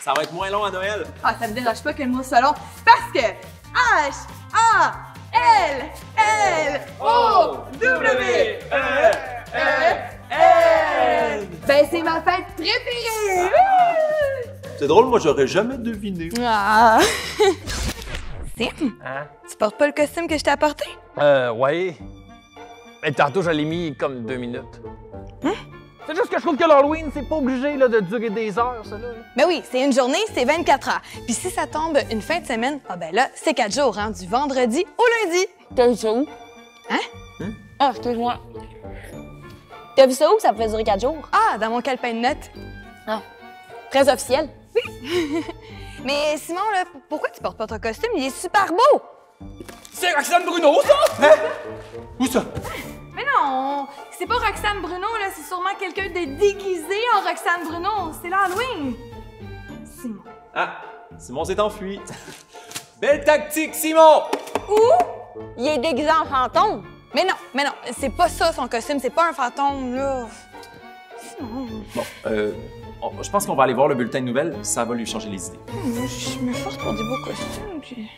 Ça va être moins long à Noël. Ah, ça me dérange pas que le mot soit long, parce que H-A-L-L-O-W-E-E-L. Ben, c'est ma fête préférée! C'est drôle, moi, j'aurais jamais deviné. Ah. Sim, Hein? tu portes pas le costume que je t'ai apporté? Ouais. Mais tantôt, je l'ai mis comme 2 minutes. C'est juste que je trouve que l'Halloween, c'est pas obligé là, de durer des heures, ça, là. Ben oui, c'est une journée, c'est 24 heures. Puis si ça tombe une fin de semaine, ah ben là, c'est 4 jours, hein, du vendredi au lundi. T'as vu ça où? Hein? Ah, excuse-moi. T'as vu ça où que ça pouvait durer 4 jours? Ah, dans mon calepin de notes. Ah. Très officiel. Mais Simon, là, pourquoi tu portes pas ton costume? Il est super beau! C'est Roxane Bruno, ça? Hein? Où ça? Mais non, c'est pas Roxane Bruno, là, c'est sûrement quelqu'un de déguisé en Roxane Bruno. C'est l'Halloween. Simon. Ah, Simon s'est enfui. Belle tactique, Simon! Il est déguisé en fantôme. Mais non, c'est pas ça son costume, c'est pas un fantôme, là. Simon. Bon, je pense qu'on va aller voir le bulletin de nouvelles. Ça va lui changer les idées. Moi, je me force pour des beaux costumes, puis...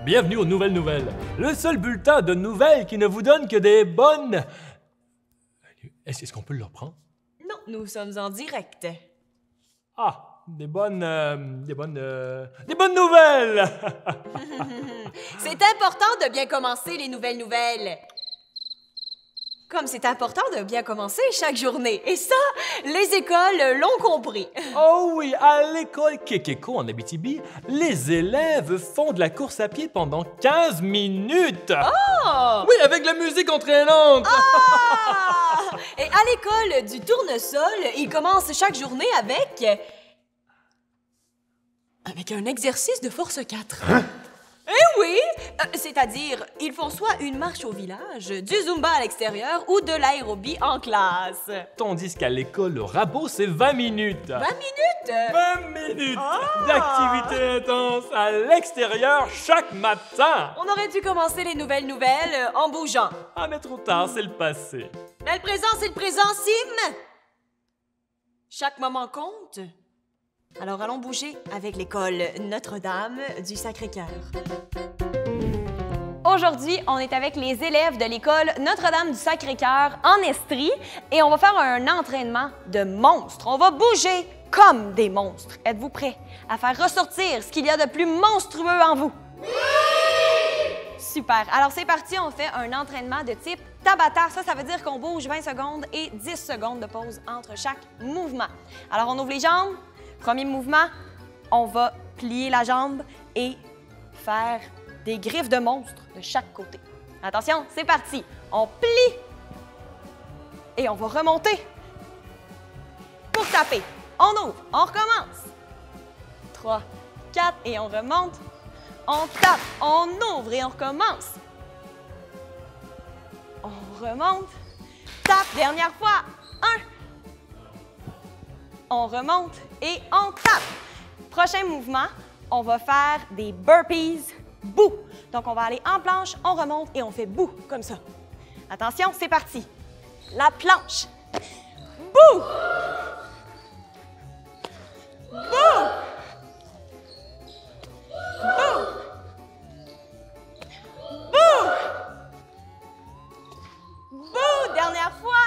Bienvenue aux Nouvelles Nouvelles, le seul bulletin de nouvelles qui ne vous donne que des bonnes... Est-ce qu'on peut le reprendre? Non, nous sommes en direct. Ah, des bonnes nouvelles! C'est important de bien commencer les nouvelles nouvelles. Comme c'est important de bien commencer chaque journée. Et ça, les écoles l'ont compris. Oh oui, à l'école Kekeko en Abitibi, les élèves font de la course à pied pendant 15 minutes! Oh! Oui, avec la musique entraînante! Ah! Et à l'école du tournesol, ils commencent chaque journée avec un exercice de force 4. Hein? Eh oui! C'est-à-dire, ils font soit une marche au village, du zumba à l'extérieur ou de l'aérobie en classe. Tandis qu'à l'école, le rabot, c'est 20 minutes! 20 minutes? 20 minutes Ah! d'activité intense à l'extérieur chaque matin! On aurait dû commencer les nouvelles nouvelles en bougeant. Ah, mais trop tard, c'est le passé. Mais le présent, c'est le présent, Sim! Chaque moment compte. Alors allons bouger avec l'école Notre-Dame du Sacré-Cœur. Aujourd'hui, on est avec les élèves de l'école Notre-Dame du Sacré-Cœur en Estrie et on va faire un entraînement de monstres. On va bouger comme des monstres. Êtes-vous prêts à faire ressortir ce qu'il y a de plus monstrueux en vous? Oui! Super. Alors c'est parti, on fait un entraînement de type Tabata. Ça veut dire qu'on bouge 20 secondes et 10 secondes de pause entre chaque mouvement. Alors on ouvre les jambes. Premier mouvement, on va plier la jambe et faire des griffes de monstre de chaque côté. Attention, c'est parti. On plie et on va remonter pour taper. On ouvre, on recommence. 3, 4 et on remonte. On tape, on ouvre et on recommence. On remonte, tape, dernière fois. 1. On remonte et on tape. Prochain mouvement, on va faire des burpees bout. Donc, on va aller en planche, on remonte et on fait bout, comme ça. Attention, c'est parti. La planche. Bout! Bout! Bout! Bout! Bout! Dernière fois.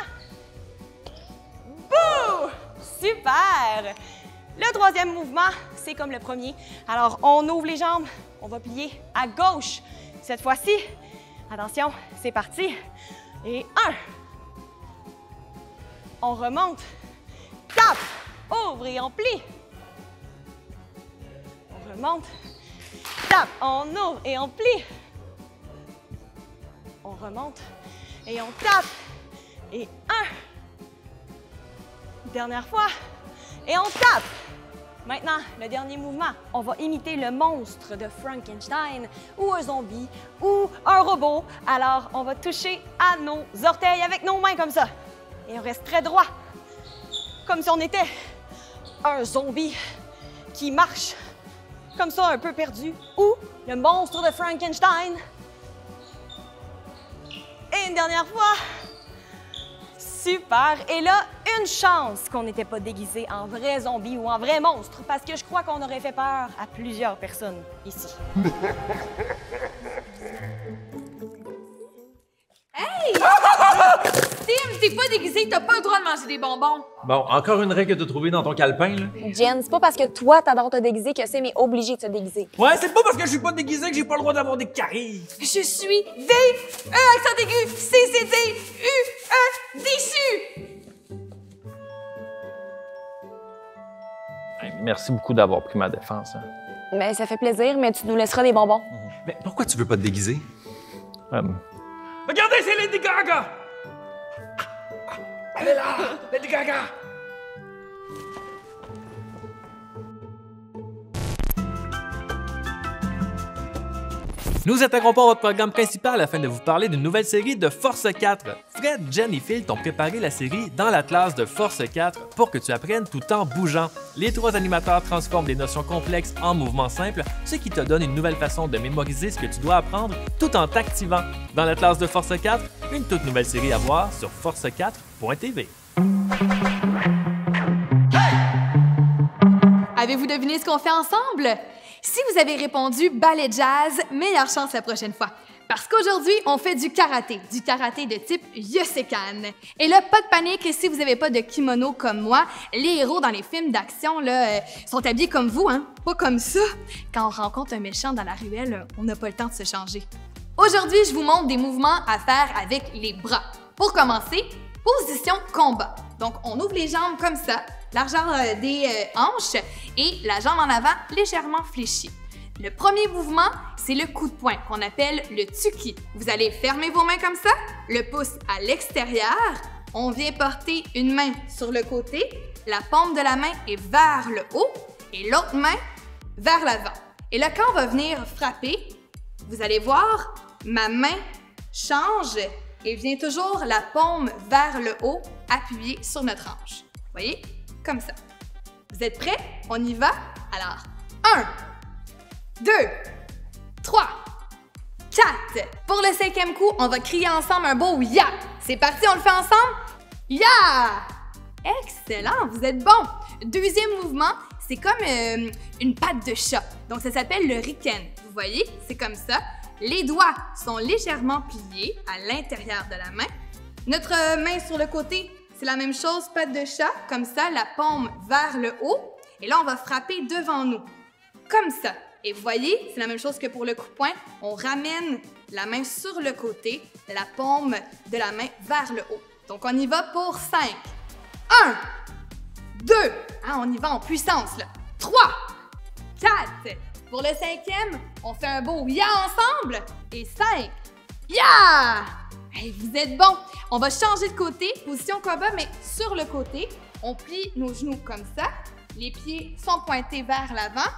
Bout! Super! Le troisième mouvement, c'est comme le premier. Alors, on ouvre les jambes, on va plier à gauche. Cette fois-ci, attention, c'est parti. Et 1. On remonte, tape, ouvre et on plie. On remonte, tape, on ouvre et on plie. On remonte et on tape. Et 1. Dernière fois. Et on tape. Maintenant, le dernier mouvement. On va imiter le monstre de Frankenstein ou un zombie ou un robot. Alors, on va toucher à nos orteils avec nos mains comme ça. Et on reste très droit. Comme si on était un zombie qui marche comme ça, un peu perdu. Ou le monstre de Frankenstein. Et une dernière fois. Super! Et là, une chance qu'on n'était pas déguisé en vrai zombie ou en vrai monstre, parce que je crois qu'on aurait fait peur à plusieurs personnes ici. Hey! Tim, t'es pas déguisé, t'as pas le droit de manger des bonbons. Bon, encore une règle que t'as trouvée dans ton calepin, là. Jen, c'est pas parce que toi, t'adores te déguiser que c'est obligé de se déguiser. Ouais, c'est pas parce que je suis pas déguisé que j'ai pas le droit d'avoir des caries. Je suis accent aigu, déçu. Hey, merci beaucoup d'avoir pris ma défense. Hein. Mais ça fait plaisir, mais tu nous laisseras des bonbons. Mais pourquoi tu veux pas te déguiser? Regardez, c'est Lady Gaga! Elle est là! Lady Gaga! Nous interrompons votre programme principal afin de vous parler d'une nouvelle série de Force 4. Fred, Jen et Phil t'ont préparé la série dans la classe de Force 4 pour que tu apprennes tout en bougeant. Les 3 animateurs transforment des notions complexes en mouvements simples, ce qui te donne une nouvelle façon de mémoriser ce que tu dois apprendre tout en t'activant. Dans la classe de Force 4, une toute nouvelle série à voir sur force4.tv. Avez-vous deviné ce qu'on fait ensemble? Si vous avez répondu ballet jazz, meilleure chance la prochaine fois. Parce qu'aujourd'hui, on fait du karaté de type Yosekan. Et là, pas de panique si vous n'avez pas de kimono comme moi. Les héros dans les films d'action là, sont habillés comme vous, hein? Pas comme ça. Quand on rencontre un méchant dans la ruelle, on n'a pas le temps de se changer. Aujourd'hui, je vous montre des mouvements à faire avec les bras. Pour commencer, position combat. Donc, on ouvre les jambes comme ça, largeur des hanches et la jambe en avant légèrement fléchie. Le premier mouvement, c'est le coup de poing qu'on appelle le tuki. Vous allez fermer vos mains comme ça, le pouce à l'extérieur. On vient porter une main sur le côté, la paume de la main est vers le haut et l'autre main vers l'avant. Et là, quand on va venir frapper, vous allez voir, ma main change et vient toujours la paume vers le haut, appuyée sur notre hanche. Vous voyez? Comme ça. Vous êtes prêts? On y va? Alors, 1, 2, 3, 4. Pour le 5e coup, on va crier ensemble un beau « Ya ». C'est parti, on le fait ensemble? Ya! Excellent, vous êtes bon. Deuxième mouvement, c'est comme une patte de chat. Donc, ça s'appelle le riken. Vous voyez? C'est comme ça. Les doigts sont légèrement pliés à l'intérieur de la main. Notre main sur le côté, c'est la même chose, patte de chat, comme ça, la paume vers le haut. Et là, on va frapper devant nous, comme ça. Et vous voyez, c'est la même chose que pour le coup de poing. On ramène la main sur le côté, la paume de la main vers le haut. Donc, on y va pour 5. 1, 2, ah, on y va en puissance, là. 3, 4. Pour le 5e, on fait un beau « ya » ensemble. Et 5. Ya! Hey, vous êtes bons. On va changer de côté, position combat, mais sur le côté. On plie nos genoux comme ça. Les pieds sont pointés vers l'avant.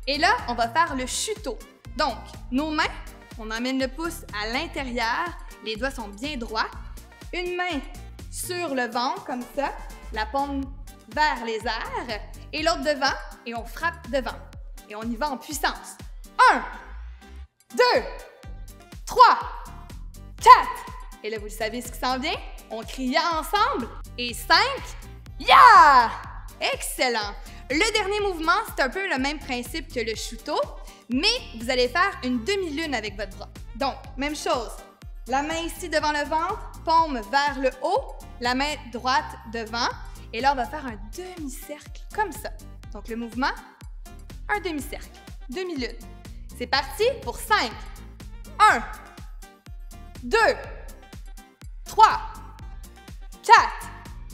Et là, on va faire le chuto. Donc, nos mains, on emmène le pouce à l'intérieur. Les doigts sont bien droits. Une main sur le ventre, comme ça. La paume vers les airs. Et l'autre devant. Et on frappe devant. Et on y va en puissance. 1, 2, 3, 4. Et là, vous le savez ce qui s'en vient. On crie « ya » ensemble. Et 5, ya! Excellent. Le dernier mouvement, c'est un peu le même principe que le chuto, mais vous allez faire une demi-lune avec votre bras. Donc, même chose. La main ici devant le ventre, paume vers le haut, la main droite devant. Et là, on va faire un demi-cercle comme ça. Donc, le mouvement, un demi-cercle, demi-lune. C'est parti pour 5. 1, 2, 3, 4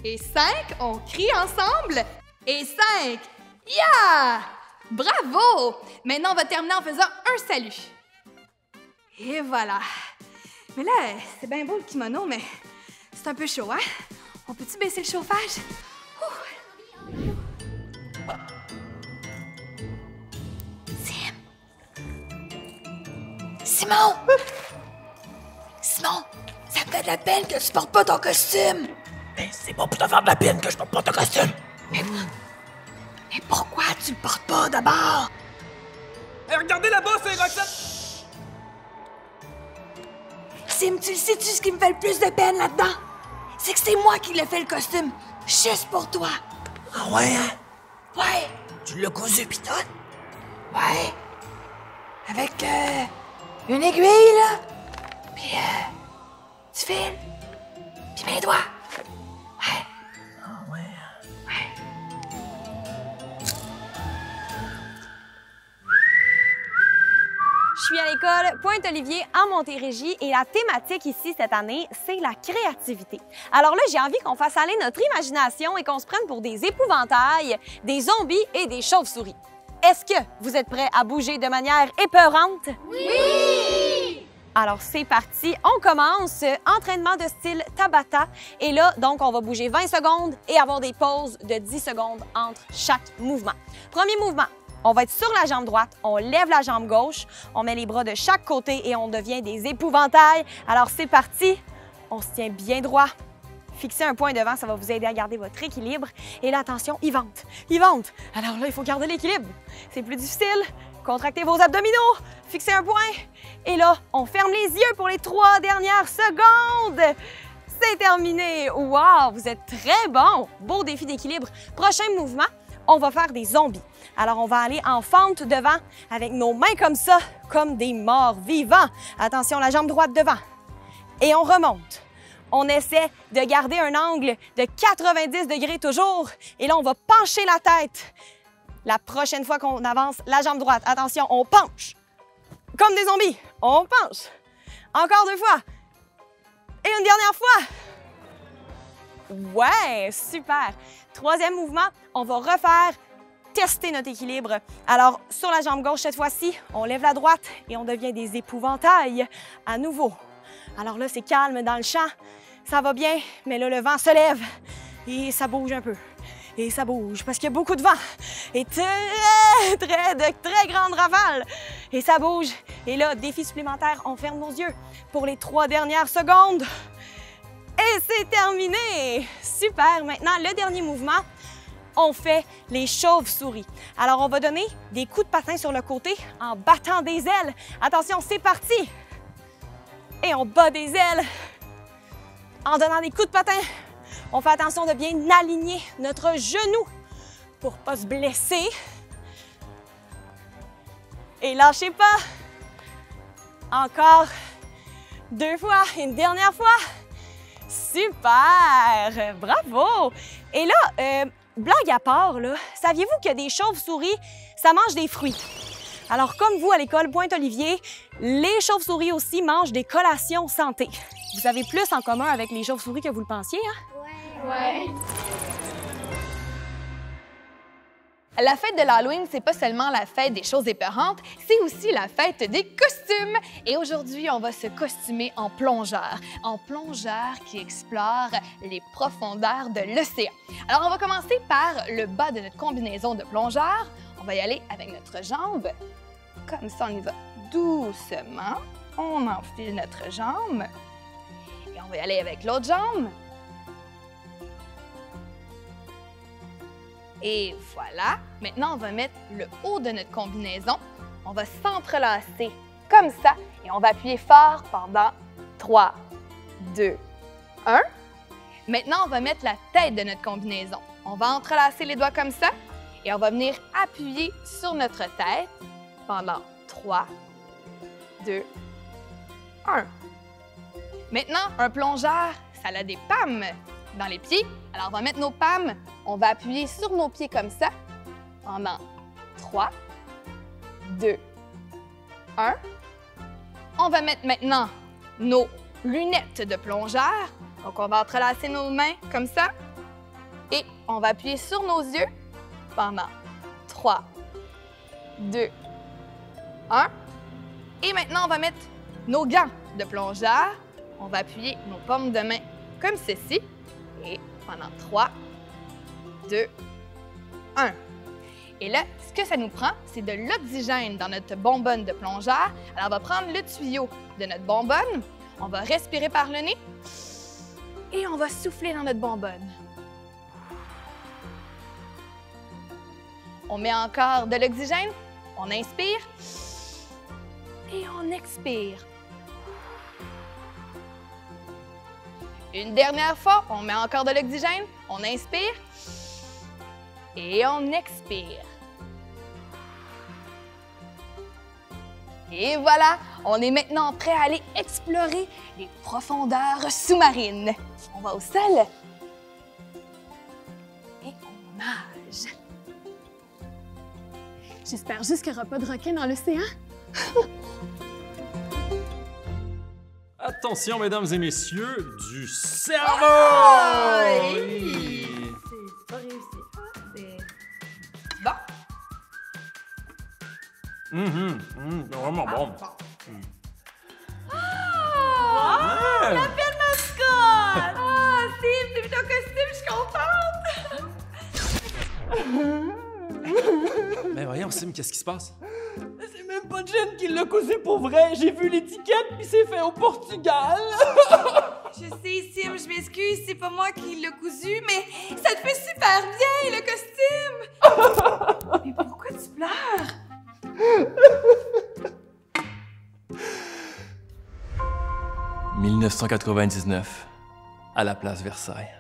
et 5. On crie ensemble. Et 5. Ya! Bravo! Maintenant, on va terminer en faisant un salut. Et voilà. Mais là, c'est bien beau le kimono, mais c'est un peu chaud, hein? On peut-tu baisser le chauffage? Simon! Simon, ça me fait de la peine que tu portes pas ton costume! Mais c'est pas pour te faire de la peine que je porte pas ton costume! Mais pourquoi tu le portes pas d'abord? Hey, regardez là-bas, c'est Roxane! Sim, tu le sais-tu ce qui me fait le plus de peine là-dedans? C'est que c'est moi qui l'ai fait le costume. Juste pour toi. Ah ouais, hein? Ouais. Tu l'as cousu pis tout? Ouais. Avec, une aiguille, là. Pis, du fil. Pis mes doigts. Ouais. Ah ouais. Ouais. Je suis à l'école Pointe-Olivier en Montérégie et la thématique ici cette année, c'est la créativité. Alors là, j'ai envie qu'on fasse aller notre imagination et qu'on se prenne pour des épouvantails, des zombies et des chauves-souris. Est-ce que vous êtes prêts à bouger de manière épeurante? Oui! Alors c'est parti, on commence. Entraînement de style Tabata. Et là, donc, on va bouger 20 secondes et avoir des pauses de 10 secondes entre chaque mouvement. Premier mouvement. On va être sur la jambe droite, on lève la jambe gauche, on met les bras de chaque côté et on devient des épouvantails. Alors c'est parti, on se tient bien droit. Fixez un point devant, ça va vous aider à garder votre équilibre. Et là, attention, il vente, il vente. Alors là, il faut garder l'équilibre. C'est plus difficile. Contractez vos abdominaux, fixez un point. Et là, on ferme les yeux pour les 3 dernières secondes. C'est terminé. Wow, vous êtes très bon. Beau défi d'équilibre. Prochain mouvement, on va faire des zombies. Alors, on va aller en fente devant avec nos mains comme ça, comme des morts vivants. Attention, la jambe droite devant. Et on remonte. On essaie de garder un angle de 90 degrés toujours. Et là, on va pencher la tête. La prochaine fois qu'on avance, la jambe droite. Attention, on penche. Comme des zombies. On penche. Encore 2 fois. Et une dernière fois. Ouais, super. Troisième mouvement, on va refaire tester notre équilibre. Alors, sur la jambe gauche, cette fois-ci, on lève la droite et on devient des épouvantails à nouveau. Alors là, c'est calme dans le champ. Ça va bien, mais là, le vent se lève et ça bouge un peu. Et ça bouge parce qu'il y a beaucoup de vent et de très grandes rafales. Et ça bouge. Et là, défi supplémentaire, on ferme nos yeux pour les 3 dernières secondes. Et c'est terminé! Super! Maintenant, le dernier mouvement, on fait les chauves-souris. Alors, on va donner des coups de patin sur le côté en battant des ailes. Attention, c'est parti! Et on bat des ailes en donnant des coups de patin. On fait attention de bien aligner notre genou pour ne pas se blesser. Et lâchez pas! Encore 2 fois, une dernière fois. Super! Bravo! Et là, blague à part, là, saviez-vous que des chauves-souris, ça mange des fruits? Alors, comme vous, à l'école Pointe-Olivier, les chauves-souris aussi mangent des collations santé. Vous avez plus en commun avec les chauves-souris que vous le pensiez, hein? Ouais. La fête de l'Halloween, c'est pas seulement la fête des choses épeurantes, c'est aussi la fête des costumes. Et aujourd'hui, on va se costumer en plongeur qui explore les profondeurs de l'océan. Alors, on va commencer par le bas de notre combinaison de plongeur. On va y aller avec notre jambe. Comme ça, on y va doucement. On enfile notre jambe. Et on va y aller avec l'autre jambe. Et voilà. Maintenant, on va mettre le haut de notre combinaison. On va s'entrelacer comme ça et on va appuyer fort pendant 3, 2, 1. Maintenant, on va mettre la tête de notre combinaison. On va entrelacer les doigts comme ça et on va venir appuyer sur notre tête pendant 3, 2, 1. Maintenant, un plongeur, ça a des palmes dans les pieds. Alors, on va mettre nos palmes, on va appuyer sur nos pieds comme ça pendant 3, 2, 1. On va mettre maintenant nos lunettes de plongeur. Donc, on va entrelacer nos mains comme ça et on va appuyer sur nos yeux pendant 3, 2, 1. Et maintenant, on va mettre nos gants de plongeur. On va appuyer nos paumes de main comme ceci. Et pendant 3, 2, 1. Et là, ce que ça nous prend, c'est de l'oxygène dans notre bonbonne de plongeur. Alors, on va prendre le tuyau de notre bonbonne. On va respirer par le nez. Et on va souffler dans notre bonbonne. On met encore de l'oxygène. On inspire. Et on expire. Une dernière fois, on met encore de l'oxygène. On inspire. Et on expire. Et voilà, on est maintenant prêt à aller explorer les profondeurs sous-marines. On va au sol. Et on nage. J'espère juste qu'il n'y aura pas de requins dans l'océan. Attention, mesdames et messieurs, du cerveau! Oui. C'est pas réussi. C'est bon. Vraiment bon. La belle mascotte! Ah, Steve, t'as vu ton costume, je suis contente! Mais voyons, Sim, qu'est-ce qui se passe? C'est même pas Jen qui l'a cousu pour vrai. J'ai vu l'étiquette puis c'est fait au Portugal. Je sais, Sim, je m'excuse, c'est pas moi qui l'ai cousu, mais ça te fait super bien, le costume! Mais pourquoi tu pleures? « 1999, à la place Versailles.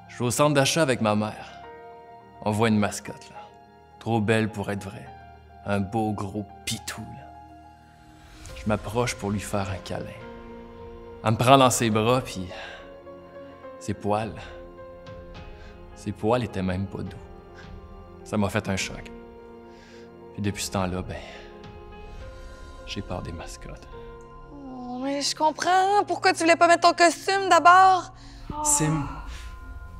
Je suis au centre d'achat avec ma mère. On voit une mascotte, là. Trop belle pour être vraie. Un beau gros pitou, là. Je m'approche pour lui faire un câlin. Elle me prend dans ses bras, puis ses poils étaient même pas doux. Ça m'a fait un choc. Puis depuis ce temps-là, ben, j'ai peur des mascottes. Oh, mais je comprends. Pourquoi tu voulais pas mettre ton costume d'abord? Sim,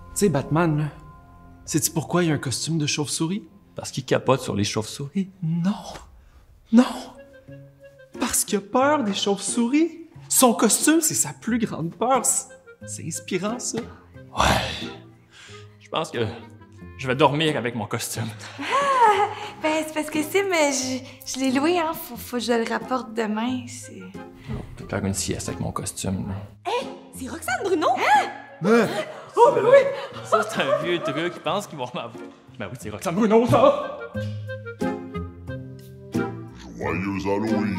tu sais, Batman, là, sais-tu pourquoi il y a un costume de chauve-souris? Parce qu'il capote sur les chauves-souris. Non, non, parce qu'il a peur des chauves-souris. Son costume, c'est sa plus grande peur. C'est inspirant, ça. Ouais. Je pense que je vais dormir avec mon costume. Ben, c'est parce que Sim, je l'ai loué, hein. Faut que je le rapporte demain. C'est... Je vais faire une sieste avec mon costume, là. C'est Roxane Bruno? Oh, ben oui! Ça, c'est un vieux truc. Ils pensent qu'ils vont m'avoir. Ben oui, c'est Roxane Bruno, ça! Joyeux Halloween!